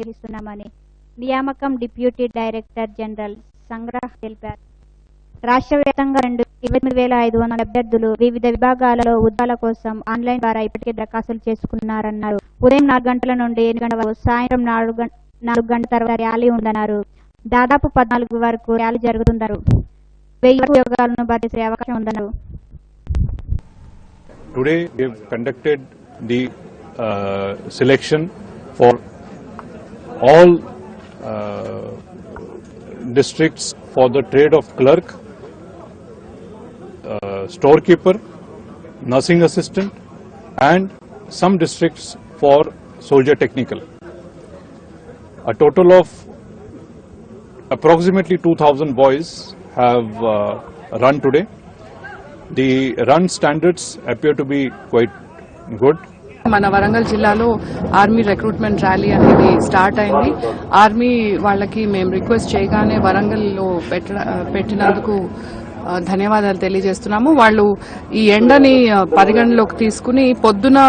నిర్వహిస్తున్నామని నియామకం deputy director general సంగ్రహ్ తెలిపారు. రాష్ట్ర వ్యాప్తంగా 28,500 అభ్యర్థులు వివిధ విభాగాలలో ఉద్యోగాల కోసం ఆన్లైన్ ద్వారా ఇప్పటికే దరఖాస్తులు చేసుకున్నారన్నారు. ఉదయం 4 గంటల నుండి 8 గంటల వరకు, సాయంత్రం 4 గంటల తర్వాత ర్యాలీ ఉందన్నారు. దాదాపు 14 వరకు ర్యాలీ జరుగుతుందన్నారు. 1000 ఉద్యోగాలను భర్తీ చేసే అవకాశం ఉందన్నారు. Today we have conducted the selection for all districts for the trade of clerk, storekeeper, nursing assistant, and some districts for soldier technical. A total of approximately 2,000 boys have run today. The run standards appear to be quite good. మన వరంగల్ జిల్లాలో army recruitment rally అనేది start అయింది. Army వాళ్ళకి మేము request చేయగానే వరంగల్లో పెట్టినందుకు ధన్యవాదాలు తెలియజేస్తున్నాము. వాళ్ళు ఈ ఎండని పరిగణలోకి తీసుకుని పొద్దున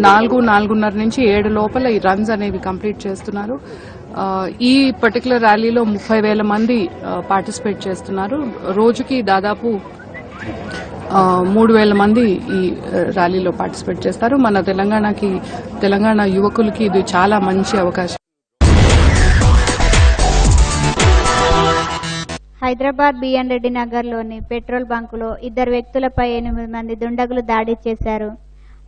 4:30 నుంచి 7 లోపల ఈ రన్స్ అనేవి కంప్లీట్ చేస్తున్నారు. ఈ పర్టికులర్ ర్యాలీలో 30,000 మంది పార్టిసిపేట్ చేస్తున్నారు. రోజుకి దాదాపు 3,000 మంది ఈ ర్యాలీలో పార్టిసిపేట్ చేస్తారు. మన తెలంగాణ యువకులకి ఇది చాలా మంచి అవకాశం. హైదరాబాద్ బిఎన్ రెడ్డి నగర్లోని పెట్రోల్ బంకులో 2 వ్యక్తులపై 8 మంది దుండగులు దాడి చేశారు.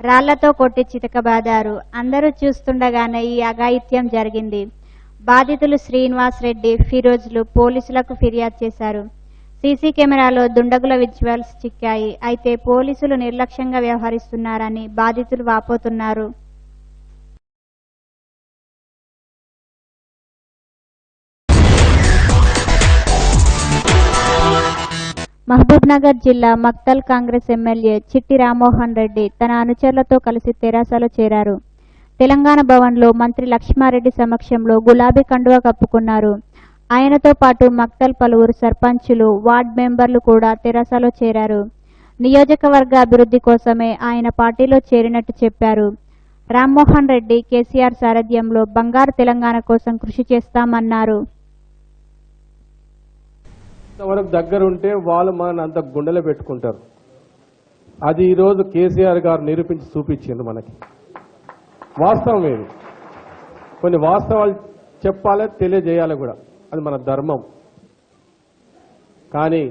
రాళ్లతో కొట్టి చితకబాదారు. అందరూ చూస్తుండగానే ఈ అఘాయిత్యం జరిగింది. బాధితులు శ్రీనివాస్ రెడ్డి, ఫిరోజ్లు పోలీసులకు ఫిర్యాదు చేశారు. సీసీ కెమెరాలో దుండగుల విజువల్స్ చిక్కాయి. అయితే పోలీసులు నిర్లక్ష్యంగా వ్యవహరిస్తున్నారని బాధితులు వాపోతున్నారు. మహబూబ్ నగర్ జిల్లా మక్తల్ కాంగ్రెస్ ఎమ్మెల్యే చిట్టి రామ్మోహన్ రెడ్డి తన అనుచరులతో కలిసి తెరాసలో చేరారు. తెలంగాణ భవన్లో మంత్రి లక్ష్మారెడ్డి సమక్షంలో గులాబీ కండువా కప్పుకున్నారు. ఆయనతో పాటు మక్తల్ పలువురు సర్పంచులు, వార్డ్ మెంబర్లు కూడా తెరాసలో చేరారు. నియోజకవర్గ అభివృద్ధి కోసమే ఆయన పార్టీలో చేరినట్టు చెప్పారు. రామ్మోహన్ రెడ్డి కేసీఆర్ సారథ్యంలో బంగారు తెలంగాణ కోసం కృషి చేస్తామన్నారు. వరకు దగ్గర ఉంటే వాళ్ళు మన అంత గుండెలో పెట్టుకుంటారు. అది ఈరోజు కేసీఆర్ గారు నిరూపించి చూపించింది మనకి. వాస్తవం ఏది, కొన్ని వాస్తవాలు చెప్పాలి, తెలియజేయాలి కూడా, అది మన ధర్మం. కానీ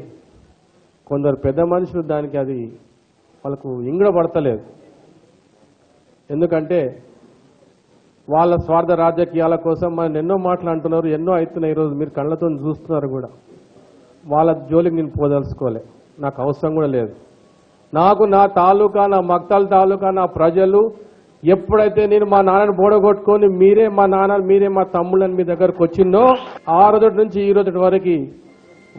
కొందరు పెద్ద మనుషులు దానికి అది వాళ్ళకు ఇంగుడబడతలేదు. ఎందుకంటే వాళ్ళ స్వార్థ రాజకీయాల కోసం మనం ఎన్నో మాటలు అంటున్నారు, ఎన్నో అవుతున్నాయి. ఈరోజు మీరు కళ్ళతో చూస్తున్నారు కూడా. వాళ్ళ జోలికి నేను పోదలుచుకోలే, నాకు అవసరం కూడా లేదు. నాకు నా తాలూకా, నా మక్తల్ తాలూకా, నా ప్రజలు ఎప్పుడైతే నేను మా నాన్నని బోడగొట్టుకొని మీరే మా నాన్న, మీరే మా తమ్ముళ్ళని మీ దగ్గరకు వచ్చిందో, ఆ రోజు నుంచి ఈ రోజు వరకు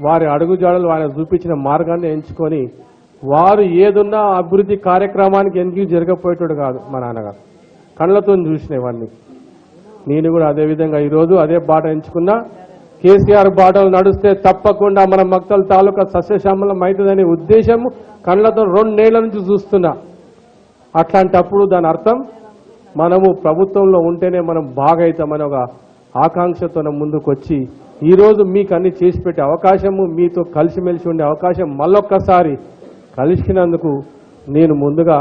వారి అడుగుజాడలు ఆయన చూపించిన మార్గాన్ని ఎంచుకొని వారు ఏదున్నా అభివృద్ధి కార్యక్రమానికి ఎందుకు జరగపోయేటోడు కాదు. మా నాన్నగారు కళ్ళతో చూసినవన్నీ. నేను కూడా అదేవిధంగా ఈరోజు అదే బాట ఎంచుకున్నా. కేసీఆర్ బాటలు నడుస్తే తప్పకుండా మన మక్తల్ తాలూకా సస్యశ్యామలం అవుతుందనే ఉద్దేశం కళ్ళతో 2 ఏళ్ల నుంచి చూస్తున్నా. అట్లాంటప్పుడు దాని అర్థం మనము ప్రభుత్వంలో ఉంటేనే మనం బాగా అవుతామని ఒక ఆకాంక్షతో ముందుకు వచ్చి ఈరోజు మీకు అన్ని చేసి పెట్టే అవకాశము, మీతో కలిసిమెలిసి ఉండే అవకాశం మళ్ళొక్కసారి కలిసినందుకు నేను ముందుగా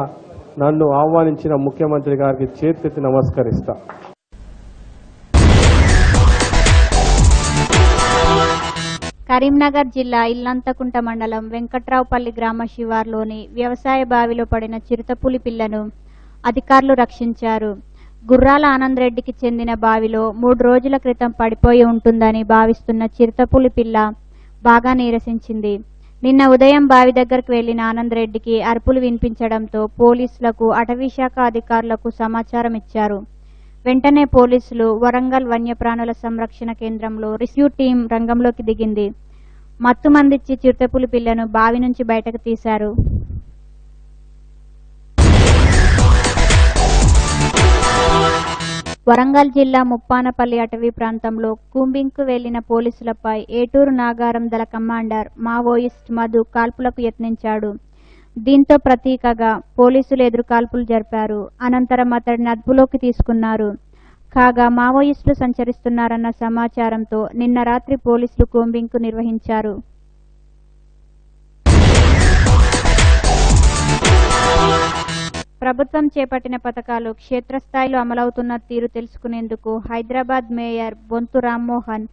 నన్ను ఆహ్వానించిన ముఖ్యమంత్రి గారికి చేతులెత్తి నమస్కరిస్తా. కరీంనగర్ జిల్లా ఇల్లంతకుంట మండలం వెంకట్రావుపల్లి గ్రామ శివార్లోని వ్యవసాయ బావిలో పడిన చిరుతపులి పిల్లను అధికారులు రక్షించారు. గుర్రాల ఆనంద్ రెడ్డికి చెందిన బావిలో 3 రోజుల క్రితం పడిపోయి ఉంటుందని భావిస్తున్న చిరుతపులి పిల్ల బాగా నీరసించింది. నిన్న ఉదయం బావి దగ్గరకు వెళ్లిన ఆనంద్ రెడ్డికి అరుపులు వినిపించడంతో పోలీసులకు, అటవీశాఖ అధికారులకు సమాచారం ఇచ్చారు. వెంటనే పోలీసులు వరంగల్ వన్యప్రాణుల సంరక్షణ కేంద్రంలో రెస్క్యూ టీం రంగంలోకి దిగింది. మత్తుమందిచ్చి చిరుతపులి పిల్లను బావి నుంచి బయటకు తీశారు. వరంగల్ జిల్లా ముప్పానపల్లి అటవీ ప్రాంతంలో కూంబింగ్కు వెళ్లిన పోలీసులపై ఏటూరు నాగారం దళ కమాండర్ మావోయిస్ట్ మధు కాల్పులకు యత్నించాడు. దీంతో ప్రతీకగా పోలీసులు ఎదురుకాల్పులు జరిపారు. అనంతరం అతడిని అదుపులోకి తీసుకున్నారు. కాగా మావోయిస్టులు సంచరిస్తున్నారన్న సమాచారంతో నిన్న రాత్రి పోలీసులు కూంబింగ్ నిర్వహించారు. ప్రభుత్వం చేపట్టిన పథకాలు క్షేత్రస్థాయిలో అమలవుతున్న తీరు తెలుసుకునేందుకు హైదరాబాద్ మేయర్ బొంతు రామ్మోహన్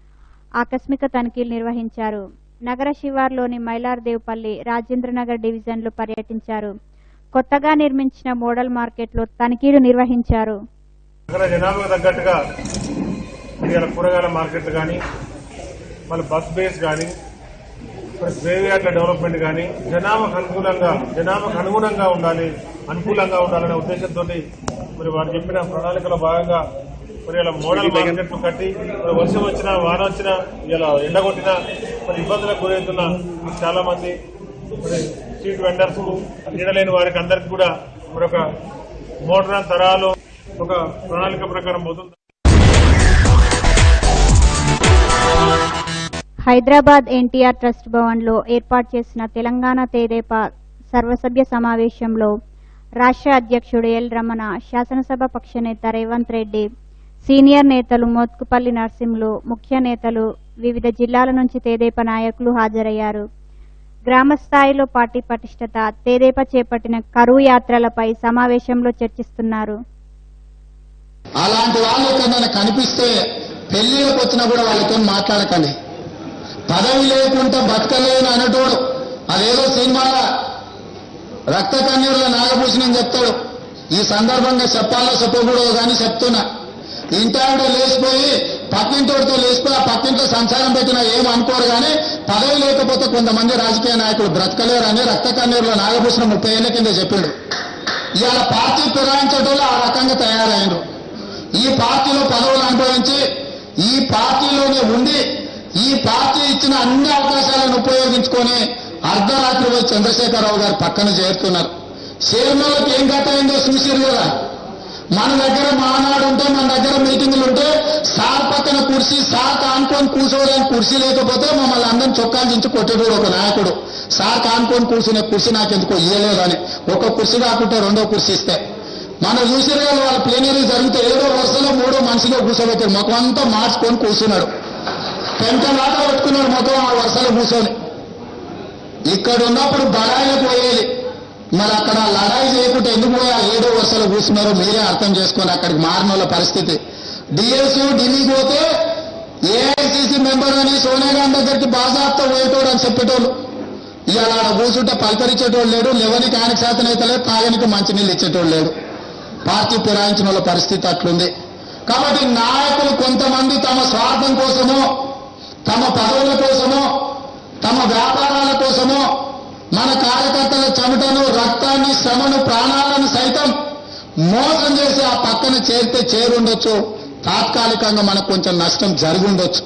ఆకస్మిక తనిఖీలు నిర్వహించారు. నగర శివార్లోని మైలార్దేవ్పల్లి, రాజేంద్రనగర్ డివిజన్లు పర్యటించారు. కొత్తగా నిర్మించిన మోడల్ మార్కెట్లో తనిఖీలు నిర్వహించారు. నగర జనాభాకు తగ్గట్టుగా కూరగాయల మార్కెట్లు కానీ, మళ్ళీ బస్ బేస్ కానీ, గ్రేవ్యార్డ్ల డెవలప్మెంట్ కానీ జనాభాకు అనుగుణంగా ఉండాలి, అనుకూలంగా ఉండాలనే ఉద్దేశంతో మరి వారు చెప్పిన ప్రణాళికలో భాగంగా మరి ఇలా మోడల్ మార్కెట్లు కట్టి మరి వర్షం వచ్చినా, వాన వచ్చినా, ఇలా ఎండగొట్టినా మరి ఇబ్బందులకు గురవుతున్న చాలా మంది మరి స్ట్రీట్ వెండర్స్ కు, నీడలేని వారికి అందరికీ కూడా మరొక మోడర్న్ తరాలు ఒక ప్రణాళిక ప్రకారం పోతుంది. హైదరాబాద్ ఎన్టీఆర్ ట్రస్ట్ భవన్లో ఏర్పాటు చేసిన తెలంగాణ తెదేపా సర్వసభ్య సమావేశంలో రాష్ట్ర అధ్యక్షుడు ఎల్ రమణ, శాసనసభ పక్ష నేత రేవంత్ రెడ్డి, సీనియర్ నేతలు మోత్కుపల్లి నర్సింహులు, ముఖ్య నేతలు, వివిధ జిల్లాల నుంచి తెదేపా నాయకులు హాజరయ్యారు. గ్రామ స్థాయిలో పార్టీ పటిష్టత, తెదేపా చేపట్టిన కరువు యాత్రలపై సమావేశంలో చర్చిస్తున్నారు. అలాంటి వాళ్ళు ఎక్కడైనా కనిపిస్తే పెళ్లిళ్ళకి వచ్చినా కూడా వాళ్ళతో మాట్లాడకండి. పదవి లేకుండా బతకలేని అనటోడు అదేదో సినిమాల రక్త కన్నీరుల నాగభూషణం చెప్తాడు. ఈ సందర్భంగా చెప్పాలో చెప్పకూడదు కానీ చెప్తున్నా. ఇంటావిడ లేచిపోయి పక్కింటోడితో లేచిపోయి ఆ పక్కింట్లో సంసారం పెట్టినా ఏమనుకోరు కానీ పదవి లేకపోతే కొంతమంది రాజకీయ నాయకులు బ్రతకలేరని రక్త కన్నీరుల నాగభూషణం 30 ఏళ్ల కింద చెప్పిండు. ఇవాళ పార్టీ ఫిరాయించడంలో ఆ రకంగా తయారైనరు. ఈ పార్టీలో పదవులు అనుభవించి ఈ పార్టీలోనే ఉండి ఈ పార్టీ ఇచ్చిన అన్ని అవకాశాలను ఉపయోగించుకొని అర్ధరాత్రి పోయి చంద్రశేఖరరావు గారు పక్కన చేరుతున్నారు. చేరినోళ్ళకి ఏం గట్టయిందో చూసిరు కదా. మన దగ్గర మానాడు ఉంటే, మన దగ్గర మీటింగులు ఉంటే సార్ పక్కన కుర్చీ, సార్ కానుకొని కూర్చోవడానికి కుర్చీ లేకపోతే మమ్మల్ని అందరం చొక్కాలు దించి కొట్టేటోడు ఒక నాయకుడు. సార్ కానుకొని కూర్చునే కుర్చీ నాకెందుకో ఇయ్యలేదని ఒక కుర్చీ కాకుంటే 2వ కుర్చీ ఇస్తే మనం చూసిరు కదా. వాళ్ళ ప్లేనరీ జరిగితే 7వ వరుసలో 3వ మనిషిగా కూర్చోబెట్టారు. మొత్తం అంతా మార్చుకొని కూర్చున్నాడు. పెంటలాట పెట్టుకున్నాడు మొత్తం ఆ వరుసలో కూర్చొని. ఇక్కడ ఉన్నప్పుడు బడాయిలకు పోయేది. మరి అక్కడ లడాయి చేయకుంటే ఎందుకు పోయి ఆ 7వ వరుసలో కూర్చున్నారో మీరే అర్థం చేసుకొని అక్కడికి మారిన పరిస్థితి. డిఎస్ ఢిల్లీకి పోతే ఏఐసిసి మెంబర్ అని సోనియా గాంధీ దగ్గరికి బాజాబ్తో పోయేటోడు అని చెప్పేటోళ్ళు. ఇవాళ ఆడ కూర్చుంటే పలకరించేటోళ్ళు లేడు, లేవనికి ఆయనకు శాతనైతే లేదు, తాగనికి మంచినీళ్ళు ఇచ్చేటోళ్ళు లేడు. పార్టీ ఫిరాయించిన వాళ్ళ పరిస్థితి అట్లుంది. కాబట్టి నాయకులు కొంతమంది తమ స్వార్థం కోసమో, తమ పదవుల కోసమో, తమ వ్యాపారాల కోసమో మన కార్యకర్తల చెమటను, రక్తాన్ని, శ్రమను, ప్రాణాలను సైతం మోసం చేసి ఆ పక్కన చేరితే చేరుండొచ్చు. తాత్కాలికంగా మనకు కొంచెం నష్టం జరిగి ఉండొచ్చు.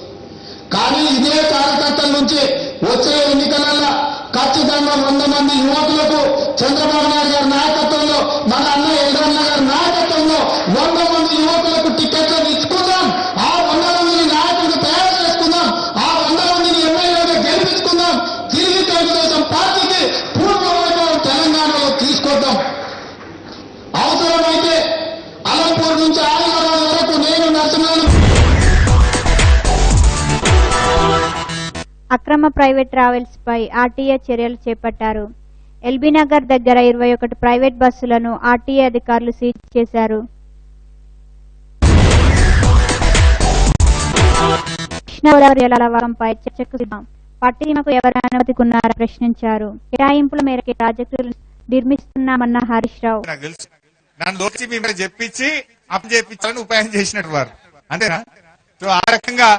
కానీ ఇదే కార్యకర్తల నుంచి వచ్చే ఎన్నికలలో ఖచ్చితంగా 100 మంది యువకులకు చంద్రబాబు నాయుడు గారి నాయకత్వంలో, మన అన్న ఎల్లన్న గారి నాయకత్వంలో 100 మంది యువకులకు టికెట్లను ఇచ్చుకుందాం. ఆ 100 మందిని నాయకులకు తయారు చేసుకుందాం. ఆ 100 మందిని ఎమ్మెల్యేగా గెలిపించుకుందాం. తిరిగి తెలుగుదేశం పార్టీకి పూర్వవైభవం తెలంగాణలో తీసుకొద్దాం. అవసరమైతే అలంపూర్ నుంచి ఆదిలాబాద్ వరకు నేను నరసింహను. అక్రమ ప్రైవేట్ ట్రావెల్స్ పై ఆర్టీఏ చర్యలు చేపట్టారు. ఎల్బీనగర్ దగ్గర 21 ప్రైవేట్ బస్సులను ఆర్టీఏ అధికారులు సీజ్ చేశారు. కృష్ణాగోదావరి జలాల వాకంపై చర్చకు సిద్ధం. పట్టిసీమకు ఎవరు అనుమతికున్నారని ప్రశ్నించారు. కేటాయింపుల మేరకు ప్రాజెక్టులు నిర్మిస్తున్నామన్న హరీష్ రావు. నన్ను దోచి మీ మీద చెప్పించి అప్పచెప్పించాలని ఉపాయం చేసినట్టు వారు అంతేనా? సో ఆ రకంగా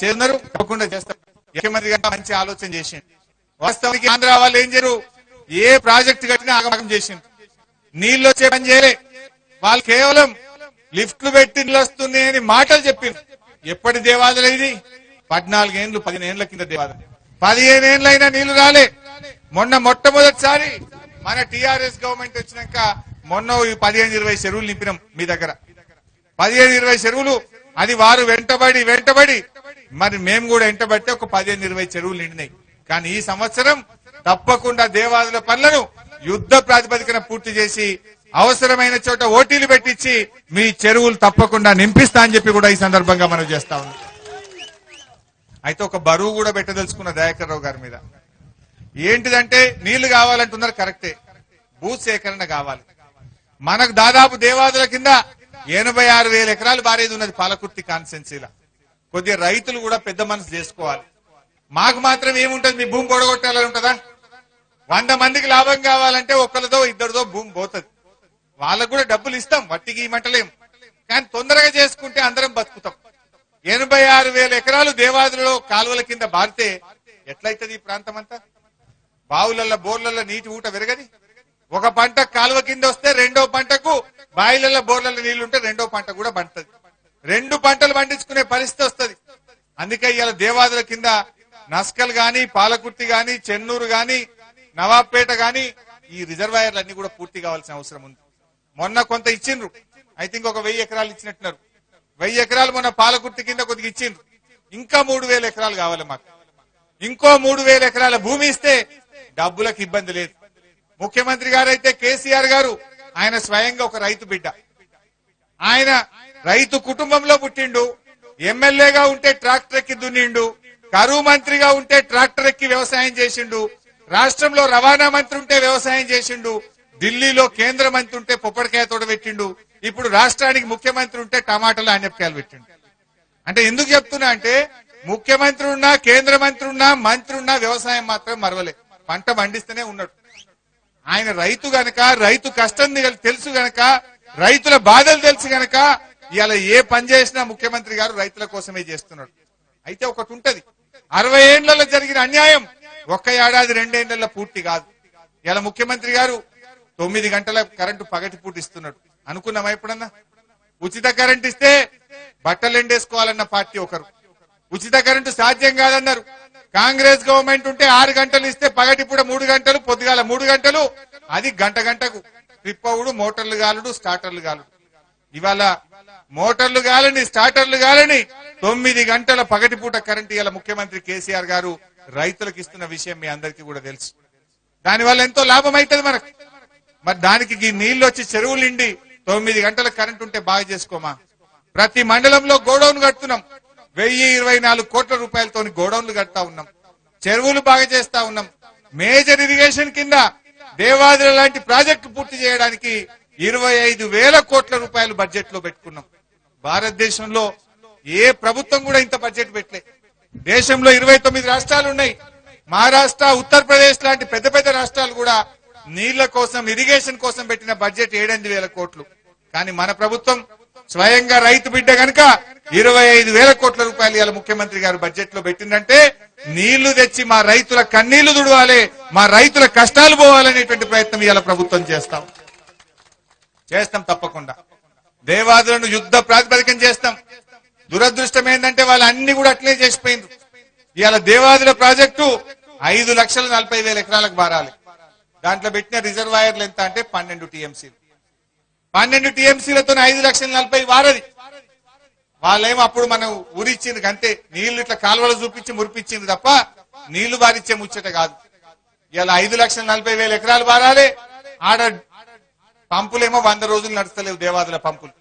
చేస్తున్నారు, తప్పకుండా చేస్తారు. ముఖ్యమంత్రి గారు మంచి ఆలోచన చేసింది. వాస్తవానికి ఆంధ్ర వాళ్ళు ఏం చేయరు, ఏ ప్రాజెక్టు కట్టినా ఆగమనం చేసింది. నీళ్లు వచ్చే పని చేయలే. వాళ్ళు కేవలం లిఫ్ట్లు పెట్టి నీళ్ళు వస్తుంది అని మాటలు చెప్పింది. ఎప్పటి దేవాలయం ఇది? 14 ఏళ్ళు 15 ఏళ్ల కింద దేవాలయం. 15 ఏళ్ళైనా నీళ్లు రాలే. మొట్టమొదటిసారి మన టీఆర్ఎస్ గవర్నమెంట్ వచ్చినాక మొన్న 15-20 చెరువులు నింపినాం మీ దగ్గర. 15-20 చెరువులు. అది వారు వెంటబడి మరి మేము కూడా వెంటబడితే ఒక 15-20 చెరువులు నిండినాయి. కానీ ఈ సంవత్సరం తప్పకుండా దేవాదుల పనులను యుద్ధ ప్రాతిపదికన పూర్తి చేసి అవసరమైన చోట ఓటీలు పెట్టించి మీ చెరువులు తప్పకుండా నింపిస్తా అని చెప్పి కూడా ఈ సందర్భంగా మనం చేస్తా ఉన్నాం. అయితే ఒక బరువు కూడా పెట్టదలుచుకున్న దయాకర్ రావు గారి మీద. ఏంటిదంటే నీళ్లు కావాలంటున్నారు, కరెక్టే, భూ సేకరణ కావాలి. మనకు దాదాపు దేవాదుల కింద 86,000 ఎకరాలు బారేది ఉన్నది పాలకుర్తి కాన్స్టెన్సీలో. కొద్దిగా రైతులు కూడా పెద్ద మనసు చేసుకోవాలి. మాకు మాత్రం ఏముంటది, మీ భూమి పొడగొట్టాలని ఉంటుందా? 100 మందికి లాభం కావాలంటే ఒక్కరిదో ఇద్దరిదో భూమి పోతుంది. వాళ్ళకు కూడా డబ్బులు ఇస్తాం, వట్టికి ఇవ్వమంటలేం, కానీ తొందరగా చేసుకుంటే అందరం బతుకుతాం. 86,000 ఎకరాలు దేవాదులలో కాలువల కింద బారితే ఎట్లయితుంది ఈ ప్రాంతం అంతా? బావులల్లో బోర్లలో నీటి ఊట విరగది. ఒక పంట కాలువ కింద వస్తే రెండో పంటకు బాయిలలో బోర్లలో నీళ్లుంటే రెండో పంట కూడా పండుతుంది. 2 పంటలు పండించుకునే పరిస్థితి వస్తుంది. అందుకే ఇవాళ దేవాదుల కింద నస్కల్ గాని, పాలకుర్తి గాని, చెన్నూరు గాని, నవాబ్పేట గాని ఈ రిజర్వాయర్లు అన్ని కూడా పూర్తి కావాల్సిన అవసరం ఉంది. మొన్న కొంత ఇచ్చిండ్రు, ఐ థింక్ ఒక 1000 ఎకరాలు ఇచ్చినట్టున్నారు. 1000 ఎకరాలు మొన్న పాలకుర్తి కింద కొద్దిగా ఇచ్చిండ్రు. ఇంకా 3,000 ఎకరాలు కావాలి మాకు. ఇంకో 3,000 ఎకరాల భూమి ఇస్తే డబ్బులకు ఇబ్బంది లేదు. ముఖ్యమంత్రి గారు అయితే కేసీఆర్ గారు, ఆయన స్వయంగా ఒక రైతు బిడ్డ. ఆయన రైతు కుటుంబంలో పుట్టిండు. ఎమ్మెల్యేగా ఉంటే ట్రాక్టర్ ఎక్కి దున్నిండు, కరువు మంత్రిగా ఉంటే ట్రాక్టర్ ఎక్కి వ్యవసాయం చేసిండు, రాష్ట్రంలో రవాణా మంత్రి ఉంటే వ్యవసాయం చేసిండు, ఢిల్లీలో కేంద్ర మంత్రి ఉంటే పొప్పడికాయ తోట పెట్టిండు, ఇప్పుడు రాష్ట్రానికి ముఖ్యమంత్రి ఉంటే టమాటాలు ఆనపకాయలు పెట్టిండు. అంటే ఎందుకు చెప్తున్నా అంటే, ముఖ్యమంత్రి ఉన్నా, కేంద్ర మంత్రి ఉన్నా, మంత్రి ఉన్నా వ్యవసాయం మాత్రం మరవలే, పంట పండిస్తూనే ఉన్నాడు. ఆయన రైతు గనక, రైతు కష్టం తెలుసు గనక, రైతుల బాధలు తెలుసు గనక ఇవాళ ఏ పని చేసినా ముఖ్యమంత్రి గారు రైతుల కోసమే చేస్తున్నాడు. అయితే ఒకటి ఉంటది, 60 ఏళ్లలో జరిగిన అన్యాయం ఒక్క ఏడాది 2 ఏళ్లలో పూర్తి కాదు. ఇలా ముఖ్యమంత్రి గారు 9 గంటల కరెంటు పగటిపూట ఇస్తున్నాడు. అనుకున్నామా ఎప్పుడన్నా? ఉచిత కరెంట్ ఇస్తే బట్టలు ఎండేసుకోవాలన్న పార్టీ ఒకరు, ఉచిత కరెంటు సాధ్యం కాదన్నారు. కాంగ్రెస్ గవర్నమెంట్ ఉంటే 6 గంటలు ఇస్తే పగటిపూట 3 గంటలు, పొద్దుగాల 3 గంటలు, అది గంటకు ట్రిప్ అవుడు, మోటార్లు గాలుడు, స్టార్టర్లు గాలుడు. ఇవాళ మోటార్లు గాలని, స్టార్టర్లు గాలని 9 గంటల పగటిపూట కరెంటు ఇవాళ ముఖ్యమంత్రి కేసీఆర్ గారు రైతులకు ఇస్తున్న విషయం మీ అందరికీ కూడా తెలుసు. దానివల్ల ఎంతో లాభం అవుతుంది మనకు. మరి దానికి ఈ నీళ్లు వచ్చి చెరువులు నిండి 9 గంటల కరెంటు ఉంటే బాగా చేసుకోమా? ప్రతి మండలంలో గోడౌన్ కడుతున్నాం, 1024 కోట్ల రూపాయలతో గోడౌన్లు కడతా ఉన్నాం, చెరువులు బాగా చేస్తా ఉన్నాం. మేజర్ ఇరిగేషన్ కింద దేవాదుల లాంటి ప్రాజెక్టు పూర్తి చేయడానికి 25,000 కోట్ల రూపాయలు బడ్జెట్ లో పెట్టుకున్నాం. భారతదేశంలో ఏ ప్రభుత్వం కూడా ఇంత బడ్జెట్ పెట్టలే. దేశంలో 29 రాష్ట్రాలు ఉన్నాయి. మహారాష్ట్ర, ఉత్తరప్రదేశ్ లాంటి పెద్ద పెద్ద రాష్ట్రాలు కూడా నీళ్ల కోసం, ఇరిగేషన్ కోసం పెట్టిన బడ్జెట్ 7,000 కోట్లు. కానీ మన ప్రభుత్వం స్వయంగా రైతు బిడ్డ గనక 25,000 కోట్ల రూపాయలు ఇవాళ ముఖ్యమంత్రి గారు బడ్జెట్ లో పెట్టిందంటే, నీళ్లు తెచ్చి మా రైతుల కన్నీళ్లు దుడవాలి, మా రైతుల కష్టాలు పోవాలనేటువంటి ప్రయత్నం ఇవాళ ప్రభుత్వం చేస్తాం తప్పకుండా. దేవాదులను యుద్ధ ప్రాతిపదికన చేస్తాం. దురదృష్టం ఏంటంటే వాళ్ళు అన్ని కూడా అట్లే చేసిపోయింది. ఇవాళ దేవాదుల ప్రాజెక్టు 5,40,000 ఎకరాలకు బారాలి. దాంట్లో పెట్టిన రిజర్వాయర్లు ఎంత అంటే 12 టీఎంసీలు. 12 టీఎంసీలతో 5,40,000 వారది. వాళ్ళేమో అప్పుడు మనం ఊరిచ్చింది అంతే, నీళ్లు ఇట్లా కాలువలు చూపించి మురిపించింది తప్ప నీళ్లు బారిచ్చే ముచ్చట కాదు. ఇలా 5,40,000 ఎకరాలు బారాలి. ఆడ పంపులేమో 100 రోజులు నడుస్తలేవు దేవాదుల పంపులు.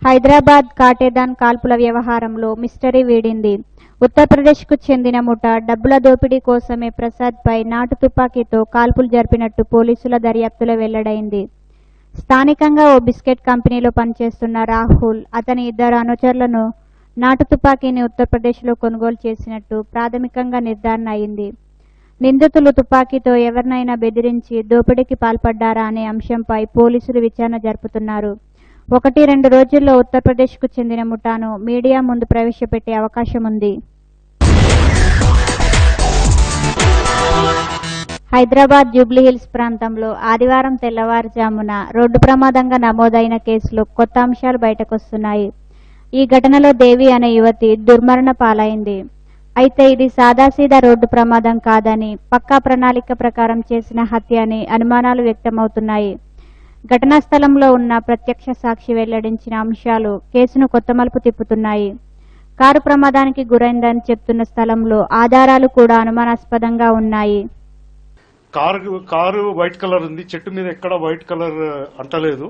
హైదరాబాద్ కాటేదాన్ కాల్పుల వ్యవహారంలో మిస్టరీ వీడింది. ఉత్తరప్రదేశ్ కు చెందిన ముఠ డబ్బుల దోపిడీ కోసమే ప్రసాద్ పై నాటు తుపాకీతో కాల్పులు జరిపినట్టు పోలీసుల దర్యాప్తులో వెల్లడైంది. స్థానికంగా ఓ బిస్కెట్ కంపెనీలో పనిచేస్తున్న రాహుల్, అతని 2 అనుచరులను నాటు తుపాకీని ఉత్తరప్రదేశ్లో కొనుగోలు చేసినట్టు ప్రాథమికంగా నిర్ధారణ అయింది. నిందితులు తుపాకీతో ఎవరినైనా బెదిరించి దోపిడీకి పాల్పడ్డారా అనే అంశంపై పోలీసులు విచారణ జరుపుతున్నారు. 1-2 రోజుల్లో ఉత్తరప్రదేశ్ కు చెందిన ముఠాను మీడియా ముందు ప్రవేశపెట్టే అవకాశం ఉంది. హైదరాబాద్ జూబ్లీహిల్స్ ప్రాంతంలో ఆదివారం తెల్లవారుజామున రోడ్డు ప్రమాదంగా నమోదైన కేసులో కొత్త అంశాలు బయటకొస్తున్నాయి. ఈ ఘటనలో దేవి అనే యువతి దుర్మరణ పాలైంది. అయితే ఇది సాదాసీదా రోడ్డు ప్రమాదం కాదని, పక్కా ప్రణాళిక ప్రకారం చేసిన హత్య అని అనుమానాలు వ్యక్తమవుతున్నాయి. ఘటనా స్థలంలో ఉన్న ప్రత్యక్ష సాక్షి వెల్లడించిన అంశాలు కేసును కొత్త మలుపు తిప్పుతున్నాయి. కారు ప్రమాదానికి గురైందని చెప్తున్న స్థలంలో ఆధారాలు కూడా అనుమానాస్పదంగా ఉన్నాయి. కారు వైట్ కలర్ ఉంది, చెట్టు మీద ఎక్కడ వైట్ కలర్ అంటలేదు.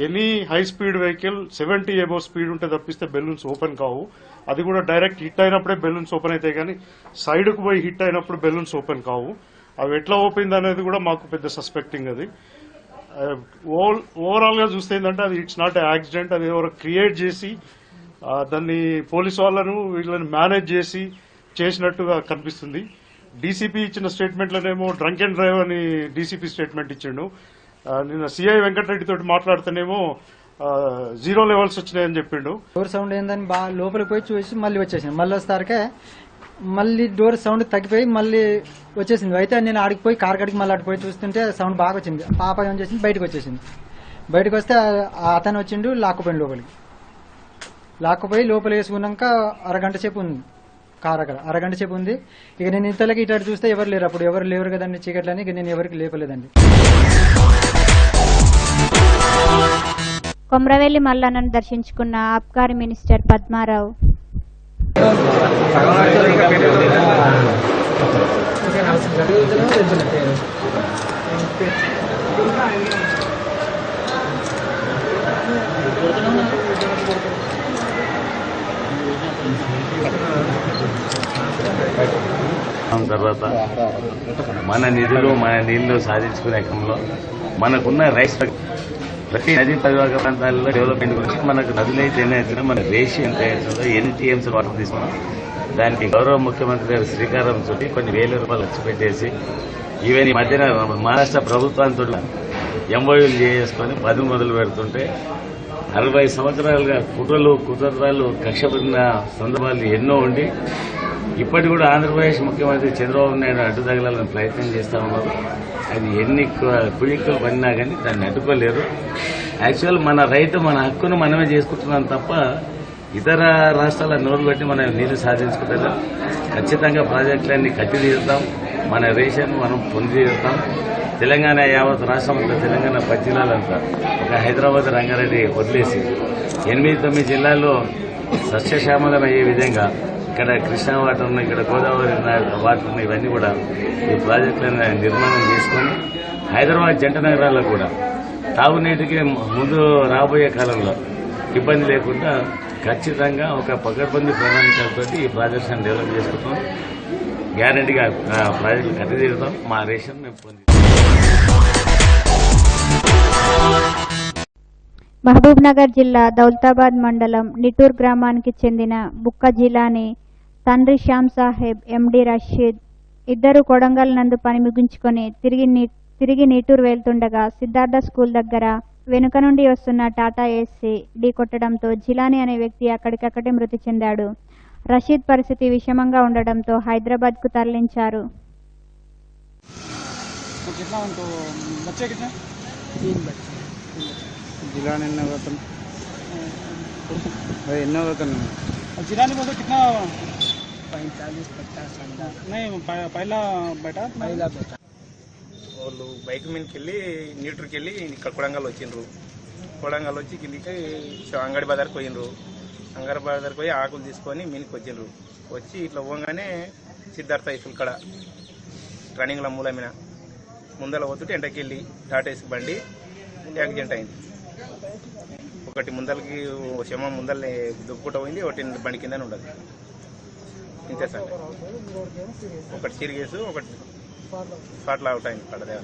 Any high speed vehicle 70 above speed ఉంటే తప్పిస్తే బెలూన్స్ ఓపెన్ కావు. అది కూడా డైరెక్ట్ హిట్ అయినప్పుడే బెలూన్స్ ఓపెన్ అవుతాయి, కానీ సైడ్ కు పోయి హిట్ అయినప్పుడు బెలూన్స్ ఓపెన్ కావు. అవి ఎట్లా ఓపెన్ అనేది కూడా మాకు పెద్ద సస్పెక్టింగ్. అది ఓవరాల్ గా చూస్తే ఏంటంటే అది ఇట్స్ నాట్ యాక్సిడెంట్, అది ఎవరు క్రియేట్ చేసి దాన్ని పోలీసు వాళ్ళను వీళ్ళని మేనేజ్ చేసి చేసినట్టుగా కనిపిస్తుంది. డీసీపీ ఇచ్చిన స్టేట్మెంట్లోనేమో డ్రంక్ అండ్ డ్రైవ్ అని డీసీపీ స్టేట్మెంట్ ఇచ్చిండు. నిన్న సిఐ వెంకటరెడ్డి తోటి మాట్లాడితేనేమో 0 లెవెల్స్ వచ్చినాయని చెప్పిండు. డోర్ సౌండ్ ఏందని బాగా లోపలికి పోయి చూసి మళ్ళీ వచ్చేసింది. మళ్ళీ వస్తారకే మళ్ళీ డోర్ సౌండ్ తగ్గిపోయి మళ్ళీ వచ్చేసింది. అయితే నేను ఆడికి కార్ కడికి మళ్ళీ ఆడిపోయి చూస్తుంటే సౌండ్ బాగా వచ్చింది. పాప ఏం చేసింది, బయటకు వచ్చేసింది. బయటకు వస్తే అతను వచ్చిండు, లాక్కుపోయింది లోపలికి. లాక్కుపోయి లోపల వేసుకున్నాక అరగంట సేపు ఉంది కార్ అక్కడ. అరగంట సేపు ఉంది. ఇక నేను ఇంతలోకి ఇటు చూస్తే ఎవరు లేరు. అప్పుడు ఎవరు లేరు కదండి చీకట్లని, ఇక నేను ఎవరికి లేపలేదండి. కొమ్రవెల్లి మల్లన్నను దర్శించుకున్న ఆబ్కారీ మినిస్టర్ పద్మారావు. తర్వాత మన నిధులు మన నీళ్లు సాధించుకునే క్రమంలో మనకున్న రైట్స్ ప్రతి నదీ పరివాహక ప్రాంతాల్లో డెవలప్మెంట్ గురించి మనకు నదులైతే ఎన్నైతే మన రేషియో ఎంత అవుతుందో ఎన్ని టీఎంసీ వాటర్ తీసుకున్నాం. దానికి గౌరవ ముఖ్యమంత్రి గారు శ్రీకారం చుట్టి కొన్ని వేల రూపాయలు ఖర్చు పెట్టేసి ఈవెన్ ఈ మధ్యన మహారాష్ట్ర ప్రభుత్వంతో ఎంఓయూలు చేసుకుని పని మొదలు పెడుతుంటే 60 సంవత్సరాలుగా కుట్రలు కక్ష పెట్టిన సందర్భాలు ఎన్నో ఉండి ఇప్పటి కూడా ఆంధ్రప్రదేశ్ ముఖ్యమంత్రి చంద్రబాబు నాయుడు అడ్డు తగలాలని ప్రయత్నం చేస్తా ఉన్నారు. అది ఎన్ని కుయుక్తులు పడినా కానీ దాన్ని అడ్డుకోలేరు. యాక్చువల్ మన రైతు మన హక్కును మనమే చేసుకుంటున్నాం తప్ప ఇతర రాష్ట్రాల నోరు బట్టి మనం నీళ్లు సాధించుకుంటారు. ఖచ్చితంగా ప్రాజెక్టులన్నీ కట్టి తీరుతాం. మన రేషన్ మనం పొంది తీరుతాం. తెలంగాణ యావత్ రాష్ట్రం అంతా, తెలంగాణ 10 జిల్లాలంతా ఒక హైదరాబాద్ రంగారెడ్డి వదిలేసి 8-9 జిల్లాల్లో సస్యశ్యామలం అయ్యే విధంగా ఇక్కడ కృష్ణా వాటర్ ఉన్నాయి, ఇక్కడ గోదావరి వాటర్ ఉన్నాయి. ఇవన్నీ కూడా ఈ ప్రాజెక్టులను నిర్మాణం చేసుకుని హైదరాబాద్ జంట నగరాల్లో కూడా తాగునీటికి ముందు రాబోయే కాలంలో ఇబ్బంది లేకుండా ఖచ్చితంగా ఒక పకడ్బందీ ప్రణాళికలతో ఈ ప్రాజెక్ట్స్ డెవలప్ చేసుకుంటాం. గ్యారంటీగా ప్రాజెక్టులు కట్టి తీరుతాం. మా రేషన్ మేము పొంది. మహబూబ్ నగర్ జిల్లా దౌలతాబాద్ మండలం నిటూర్ గ్రామానికి చెందిన బుక్క జిలానీ తండ్రి శ్యామ్ సాహెబ్, ఎండి రషీద్ ఇద్దరు కొడంగల్ నందు పని ముగించుకొని తిరిగి నీటూరు వెళ్తుండగా సిద్ధార్థ స్కూల్ దగ్గర వెనుక నుండి వస్తున్న టాటా ఏసీ ఢీకొట్టడంతో జిలానీ అనే వ్యక్తి అక్కడికక్కడే మృతి చెందాడు. రషీద్ పరిస్థితి విషమంగా ఉండడంతో హైదరాబాద్కు తరలించారు. जिलानी ने वेतन इतना वेतन जिलानी बोलते कितना 45-50 नहीं पहला बेटा వాళ్ళు బైక్ మీదకి వెళ్ళి న్యూట్రీకి వెళ్ళి ఇక్కడ కొడంగల్ వచ్చిండ్రు. కొడంగల్ వచ్చి కిందికి అంగడి బజార్కి పోయినరు. అంగడి బజార్కి పోయి ఆకులు తీసుకొని మీనికి వచ్చిండ్రు. వచ్చి ఇట్లా పోగానే సిద్ధార్థ హైస్కూల్ కడ రన్నింగ్ల మూలమైన ముందర పోతుంటే ఎండకి వెళ్ళి టాటా ఏసీ బండి యాక్సిడెంట్ అయింది. ఒకటి ముందలకి శమ ముందల్ని దుక్కుట పోయింది, ఒకటి బండి కిందనే ఉండదు. ఇంతే సార్. ఒకటి సిరిగేసు, ఒకటి స్పాట్లో అవుట్ అయింది పడదే.